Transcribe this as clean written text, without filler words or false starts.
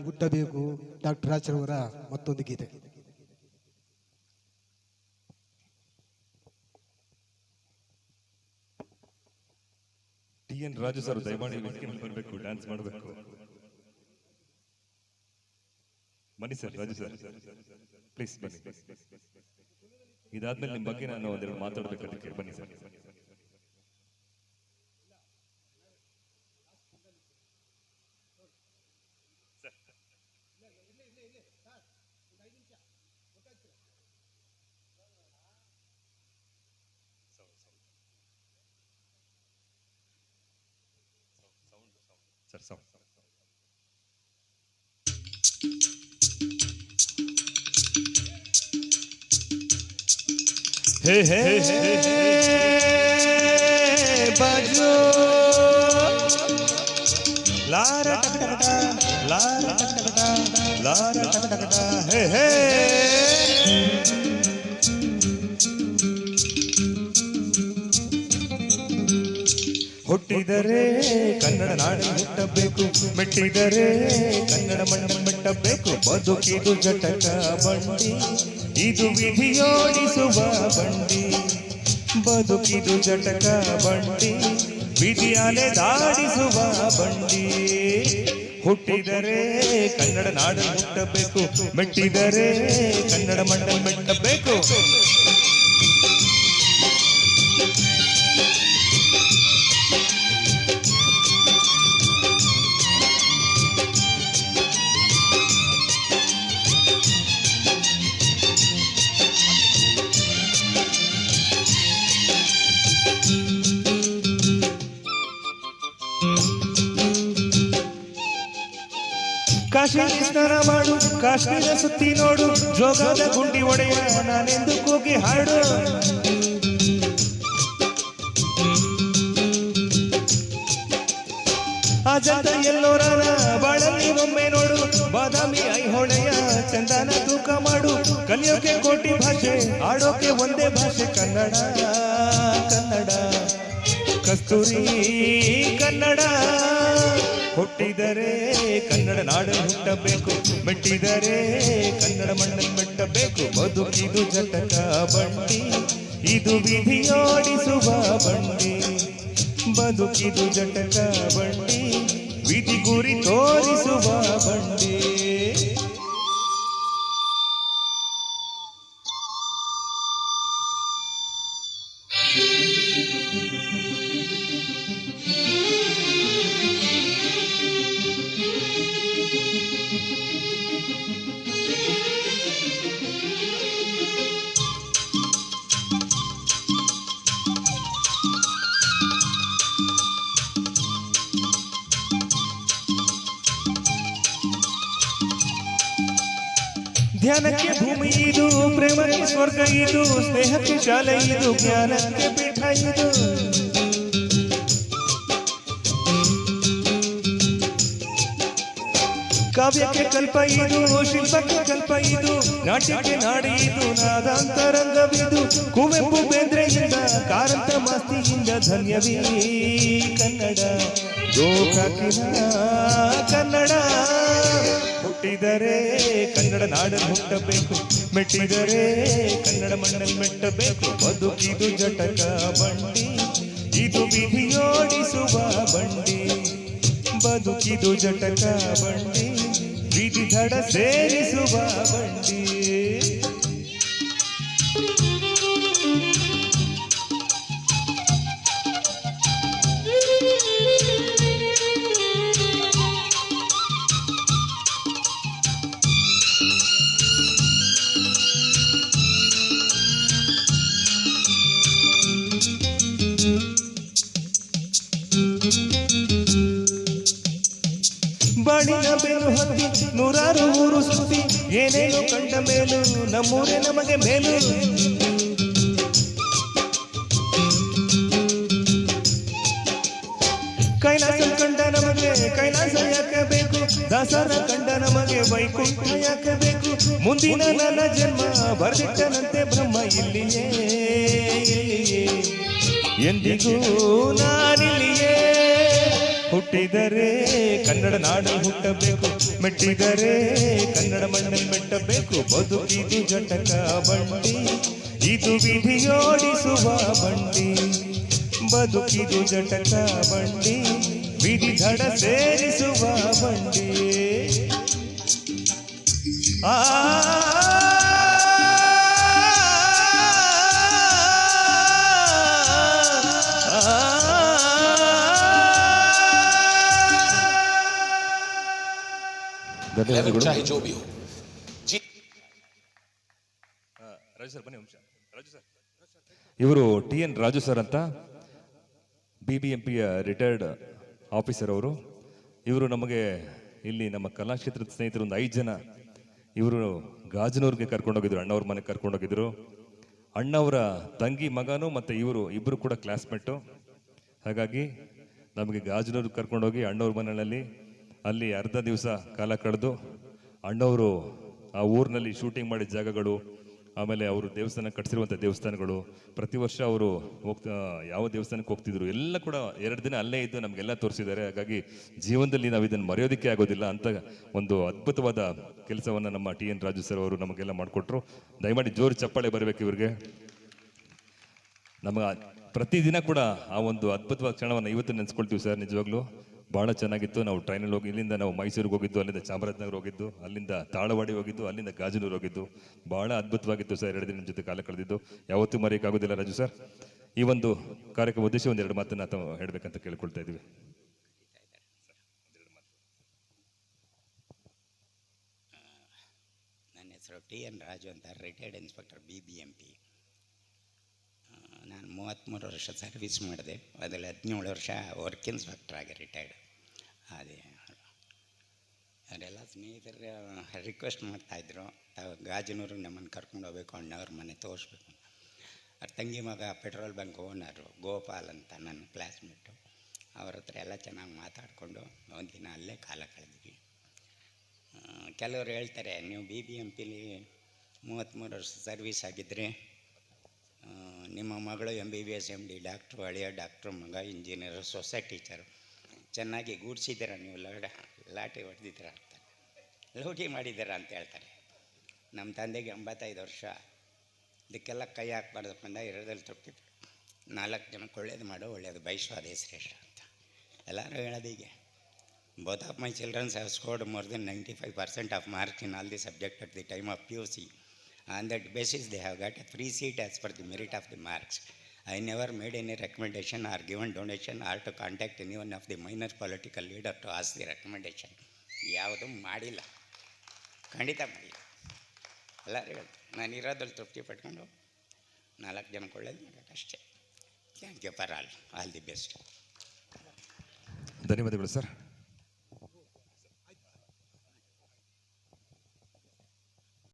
ಹುಟ್ಟಬೇಕು ಡಾಕ್ಟರ್ ರಾಜರವರ ಮತ್ತೊಂದು ಗೀತೆ. TN Raju sir ದಯಮಾಡಿ ಬರಬೇಕು, ಡ್ಯಾನ್ಸ್ ಮಾಡಬೇಕು. ಬನ್ನಿ ಸರ್, ರಾಜು ಸರ್ ಪ್ಲೀಸ್ ಬನ್ನಿ. ಇದಾದ್ಮೇಲೆ ನಿಮ್ಮ ಬಗ್ಗೆ ನಾನು ಒಂದೆರಡು ಮಾತಾಡ್ಬೇಕು, ಅದಕ್ಕೆ ಬನ್ನಿ ಸರ್. ಸರ್ ಸೌಂಡ್ हे हे बाजो लारा टकटकटा लारा टकटकटा लारा टकटकटा हे हे ಹುಟ್ಟಿದರೆ ಕನ್ನಡ ನಾಡನ್ನು ಹುಟ್ಟಬೇಕು, ಮೆಟ್ಟಿದರೆ ಕನ್ನಡ ಮಣ್ಣನ್ನು ಮೆಟ್ಟಬೇಕು. ಬದುಕಿದು ಜಟಕ ಬಂಡಿ, ಇದು ವಿಧಿಯೋಡಿಸುವ ಬಂಡಿ. ಬದುಕಿದು ಜಟಕ ಬಂಡಿ, ವಿಧಿಯಾಲೆ ದಾಡಿಸುವ ಬಂಡಿ. ಹುಟ್ಟಿದರೆ ಕನ್ನಡ ನಾಡನ್ನು ಹುಟ್ಟಬೇಕು, ಮೆಟ್ಟಿದರೆ ಕನ್ನಡ ಮಣ್ಣನ್ನು ಮೆಟ್ಟಬೇಕು. ಕಾಶ್ಮೀರ ಸ್ನಾನ ಮಾಡು, ಕಾಶ್ಮೀರ ಸುತ್ತಿ ನೋಡು, ಜೋಗದ ಗುಂಡಿ ಒಡೆಯ ನಾನೆಂದು ಕೂಗಿ ಹಾಡು. ಅಜಂತ ಎಲ್ಲೋರನ ಬಾಳಲ್ಲಿ ಒಮ್ಮೆ ನೋಡು, ಬಾದಾಮಿ ಐಹೊಳೆಯ ಚಂದನ ತೂಕ ಮಾಡು. ಕಲಿಯೋಕೆ ಕೋಟಿ ಭಾಷೆ, ಆಡೋಕೆ ಒಂದೇ ಭಾಷೆ ಕನ್ನಡ. ಕನ್ನಡ ಕಸ್ತೂರಿ ಕನ್ನಡ. ಹುಟ್ಟಿದರೆ ಕನ್ನಡ ನಾಡನ್ನು ಹುಟ್ಟಬೇಕು, ಮೆಟ್ಟಿದರೆ ಕನ್ನಡ ಮಣ್ಣನ್ನು ಮೆಟ್ಟಬೇಕು. ಬದುಕಿದು ಜಟಕ ಬಂಡಿ, ಇದು ವಿಧಿಯೋಡಿಸುವ ಬಂಡಿ. ಬದುಕಿದು ಜಟಕ ಬಂಡಿ, ವಿಧಿ ಗುರಿ ತೋರಿಸುವ ಬಂಡಿ. ಧ್ಯಾನಕ್ಕೆ ಭೂಮಿ ಇದು, ಪ್ರೇಮಕ್ಕೆ ಸ್ವರ್ಗ ಇದು, ಸ್ನೇಹಕ್ಕೆ ಶಾಲೆ ಇದು, ಜ್ಞಾನಕ್ಕೆ ಪೀಠ ಇದು. ಕಾವ್ಯಕ್ಕೆ ಕಲ್ಪ ಇದು, ಶಿಲ್ಪಕ್ಕೆ ಕಲ್ಪ ಇದು, ನಾಟ್ಯಕ್ಕೆ ನಾಡಿ ಇದು, ನಾದಾಂತರಂಗವಿದು. ಕುವೆಂಪು ಬೇಂದ್ರೆಯಿಂದ, ಕಾರಂತ ಮಾಸ್ತಿಯಿಂದ ಧನ್ಯವೀ ಕನ್ನಡ. ಗೋಕಾಕಿನ ಕನ್ನಡ. ಹುಟ್ಟಿದರೆ ಕನ್ನಡ ನಾಡನ್ನು ಹುಟ್ಟಬೇಕು, ಮೆಟ್ಟಿದರೆ ಕನ್ನಡ ಮಣ್ಣನ್ನು ಮೆಟ್ಟಬೇಕು. ಬದುಕಿದು ಜಟಕ ಬಂಡಿ, ಇದು ವಿಧಿಯೋಡಿಸುವ ಬಂಡಿ. ಬದುಕಿದು ಜಟಕ ಬಂಡಿ, ವಿಧಿ ದಡ ಸೇರಿಸುವ ಬಂಡಿ. ಬಾಳಿನ ಬೆನ್ನು ಹತ್ತಿ ನೂರಾರು ಊರು ಸುತ್ತಿ, ಏನೇನು ಕಂಡ ಮೇಲು ನಮ್ಮೂರೇ ನಮಗೆ ಮೇಲು. ಕೈಲಾಸ ಕಂಡ ನಮಗೆ ಕೈಲಾಸ ಯಾಕೆ ಬೇಕು, ದಾಸರ ಕಂಡ ನಮಗೆ ವೈಕುಂಠ ಯಾಕೆ ಬೇಕು. ಮುಂದಿನ ನನ್ನ ಜನ್ಮ ಬರ್ದಿಟ್ಟನಂತೆ ಬ್ರಹ್ಮ ಇಲ್ಲಿಯೇ ಇಲ್ಲಿಯೇ, ಎಂದಿಗೂ ನಾನಿಲ್ಲಿಯೇ. ಹುಟ್ಟಿದರೆ ಕನ್ನಡ ನಾಡಲ್ಲಿ ಹುಟ್ಟಬೇಕು, ಮೆಟ್ಟಿದರೆ ಕನ್ನಡ ಮಣ್ಣಲ್ಲಿ ಮೆಟ್ಟಬೇಕು. ಬದುಕಿದು ಜಟಕ ಬಂಡಿ, ಇದು ವಿಧಿಯೋಡಿಸುವ ಬಂಡಿ. ಬದುಕಿದು ಜಟಕ ಬಂಡಿ, ವಿಧಿ ದಡ ಸೇರಿಸುವ ಬಂಡಿ. ಆ चाहे जो भी हो जी। ರಾಜು ಸರ್ ಬನ್ನಿ ಅಂಶ. ರಾಜು ಸರ್, ಇವರು TN ರಾಜು ಸರ್ ಅಂತ BBMPಯ ರಿಟೈರ್ಡ್ ಆಫೀಸರ್ ಅವರು. ಇವರು ನಮಗೆ ಇಲ್ಲಿ ನಮ್ಮ ಕಲಾಕ್ಷೇತ್ರದ ಸ್ನೇಹಿತರು ಒಂದು 5 ಜನ ಇವರು ಗಾಜನೂರ್ಗೆ ಕರ್ಕೊಂಡೋಗಿದ್ರು, ಅಣ್ಣವ್ರ ಮನೆಗೆ ಕರ್ಕೊಂಡೋಗಿದ್ರು. ಅಣ್ಣವರ ತಂಗಿ ಮಗನೂ ಮತ್ತು ಇವರು ಇಬ್ಬರು ಕೂಡ ಕ್ಲಾಸ್ಮೇಟು. ಹಾಗಾಗಿ ನಮಗೆ ಗಾಜನೂರ್ಗೆ ಕರ್ಕೊಂಡೋಗಿ ಅಣ್ಣವ್ರ ಮನೆಯಲ್ಲಿ ಅಲ್ಲಿ ಅರ್ಧ ದಿವಸ ಕಾಲ ಕಳೆದು ಅಣ್ಣವರು ಆ ಊರಿನಲ್ಲಿ ಶೂಟಿಂಗ್ ಮಾಡಿದ ಜಾಗಗಳು, ಆಮೇಲೆ ಅವರು ದೇವಸ್ಥಾನ ಕಟ್ಟಿಸಿರುವಂಥ ದೇವಸ್ಥಾನಗಳು, ಪ್ರತಿ ವರ್ಷ ಅವರು ಯಾವ ದೇವಸ್ಥಾನಕ್ಕೆ ಹೋಗ್ತಿದ್ರು ಎಲ್ಲ ಕೂಡ 2 ದಿನ ಅಲ್ಲೇ ಇದ್ದು ನಮಗೆಲ್ಲ ತೋರಿಸಿದ್ದಾರೆ. ಹಾಗಾಗಿ ಜೀವನದಲ್ಲಿ ನಾವು ಇದನ್ನು ಮರೆಯೋದಕ್ಕೆ ಆಗೋದಿಲ್ಲ ಅಂತ ಒಂದು ಅದ್ಭುತವಾದ ಕೆಲಸವನ್ನು ನಮ್ಮ TN ರಾಜು ಸರ್ ಅವರು ನಮಗೆಲ್ಲ ಮಾಡಿಕೊಟ್ರು. ದಯಮಾಡಿ ಜೋರು ಚಪ್ಪಾಳೆ ಬರಬೇಕು ಇವ್ರಿಗೆ. ನಮಗೆ ಪ್ರತಿದಿನ ಕೂಡ ಆ ಒಂದು ಅದ್ಭುತವಾದ ಕ್ಷಣವನ್ನು ಇವತ್ತು ನೆನೆಸ್ಕೊಳ್ತೀವಿ ಸರ್. ನಿಜವಾಗ್ಲೂ ಭಾಳ ಚೆನ್ನಾಗಿತ್ತು. ನಾವು ಟ್ರೈನಲ್ಲಿ ಹೋಗಿ ಇಲ್ಲಿಂದ ನಾವು ಮೈಸೂರಿಗೆ ಹೋಗಿದ್ದು, ಅಲ್ಲಿಂದ ಚಾಮರಾಜನಗರ ಹೋಗಿದ್ದು, ಅಲ್ಲಿಂದ ತಾಳವಾಡಿ ಹೋಗಿದ್ದು, ಅಲ್ಲಿಂದ ಗಾಜನೂರು ಹೋಗಿದ್ದು. ಭಾಳ ಅದ್ಭುತವಾಗಿತ್ತು ಸರ್ 2 ದಿನದ ಜೊತೆ ಕಾಲ ಕಳೆದಿದ್ದು. ಯಾವತ್ತೂ ಮರೆಯೋಕ್ಕಾಗೋದಿಲ್ಲ ರಾಜು ಸರ್. ಈ ಒಂದು ಕಾರ್ಯಕ್ರಮ ಉದ್ದೇಶ 1-2 ಮಾತನ್ನು ಅಥವಾ ಹೇಳಬೇಕಂತ ಕೇಳ್ಕೊಳ್ತಾ ಇದ್ದೀವಿ. ನನ್ನ ಹೆಸರು TN ರಾಜು ಅಂತ, ರಿಟೈರ್ಡ್ ಇನ್ಸ್ಪೆಕ್ಟರ್ BBMP. ನಾನು 33 ವರ್ಷ ಸರ್ವಿಸ್ ಮಾಡಿದೆ. ಅದರಲ್ಲಿ 17 ವರ್ಷ ವರ್ಕ್ ಇನ್ಸ್ಪೆಕ್ಟರ್ ಆಗಿ ರಿಟೈರ್ಡ್ ಅದೇ. ಅವರೆಲ್ಲ ಸ್ನೇಹಿತರು ರಿಕ್ವೆಸ್ಟ್ ಮಾಡ್ತಾಯಿದ್ರು, ಗಾಜನೂರಿಗೆ ನಮ್ಮನ್ನು ಕರ್ಕೊಂಡು ಹೋಗ್ಬೇಕು, ಅಣ್ಣವ್ರ ಮನೆ ತೋರಿಸ್ಬೇಕು. ಅವ್ರ ತಂಗಿ ಮಗ ಪೆಟ್ರೋಲ್ ಬಂಕ್ ಓನರು ಗೋಪಾಲ್ ಅಂತ ನನ್ನ ಕ್ಲಾಸ್ಮೇಟು. ಅವ್ರ ಹತ್ರ ಎಲ್ಲ ಚೆನ್ನಾಗಿ ಮಾತಾಡಿಕೊಂಡು ಒಂದಿನ ಅಲ್ಲೇ ಕಾಲ ಕಳೆದ್ವಿ. ಕೆಲವರು ಹೇಳ್ತಾರೆ, ನೀವು BBMPಲಿ 33 ವರ್ಷ ಸರ್ವಿಸ್ ಆಗಿದ್ದರೆ ನಿಮ್ಮ ಮಗಳು MBBS MD ಡಾಕ್ಟ್ರು, ಹಳೆಯ ಡಾಕ್ಟ್ರು, ಮಗ ಇಂಜಿನಿಯರ್, ಸೊಸೈಟಿ ಟೀಚರು, ಚೆನ್ನಾಗಿ ಗೂಡ್ಸಿದ್ದೀರ, ನೀವು ಲಾಟಿ ಹೊಡೆದಿದ್ದೀರ ಅಂತ, ಲೂಟಿ ಮಾಡಿದ್ದೀರ ಅಂತ ಹೇಳ್ತಾರೆ. ನಮ್ಮ ತಂದೆಗೆ 85 ವರ್ಷ. ಇದಕ್ಕೆಲ್ಲ ಕೈ ಹಾಕ್ಬಾರ್ದಪ್ಪ ಅಂದ ಇರೋದ್ರಲ್ಲಿ ತೃಪ್ತಿ. 4 ಜನಕ್ಕೆ ಒಳ್ಳೇದು ಮಾಡೋ, ಒಳ್ಳೆಯದು ಬಯಸೋ, ಅದೇ ಶ್ರೇಷ್ಠ ಅಂತ ಎಲ್ಲರೂ ಹೇಳೋದೀಗೆ. Both of my childrens have scored more than 95% of marks in all the subjects at the time of PUC. On that basis, they have got a free seat as per the merit of the marks. I never made any recommendation or given donation or to contact any one of the minor political leader to ask the recommendation. ಯಾವುದೂ ಮಾಡಿಲ್ಲ, ಖಂಡಿತ ಮಾಡಿಲ್ಲ. ಎಲ್ಲರೂ ಹೇಳ್ತಾರೆ, ನಾನು ಇರೋದ್ರಲ್ಲಿ ತೃಪ್ತಿ ಪಟ್ಕೊಂಡು 4 ಜನಕ್ಕೆ ಒಳ್ಳೇದು ಮಾಡೋಕ್ಕಷ್ಟೇ. Thank you for all the best. ಧನ್ಯವಾದಗಳು ಸರ್.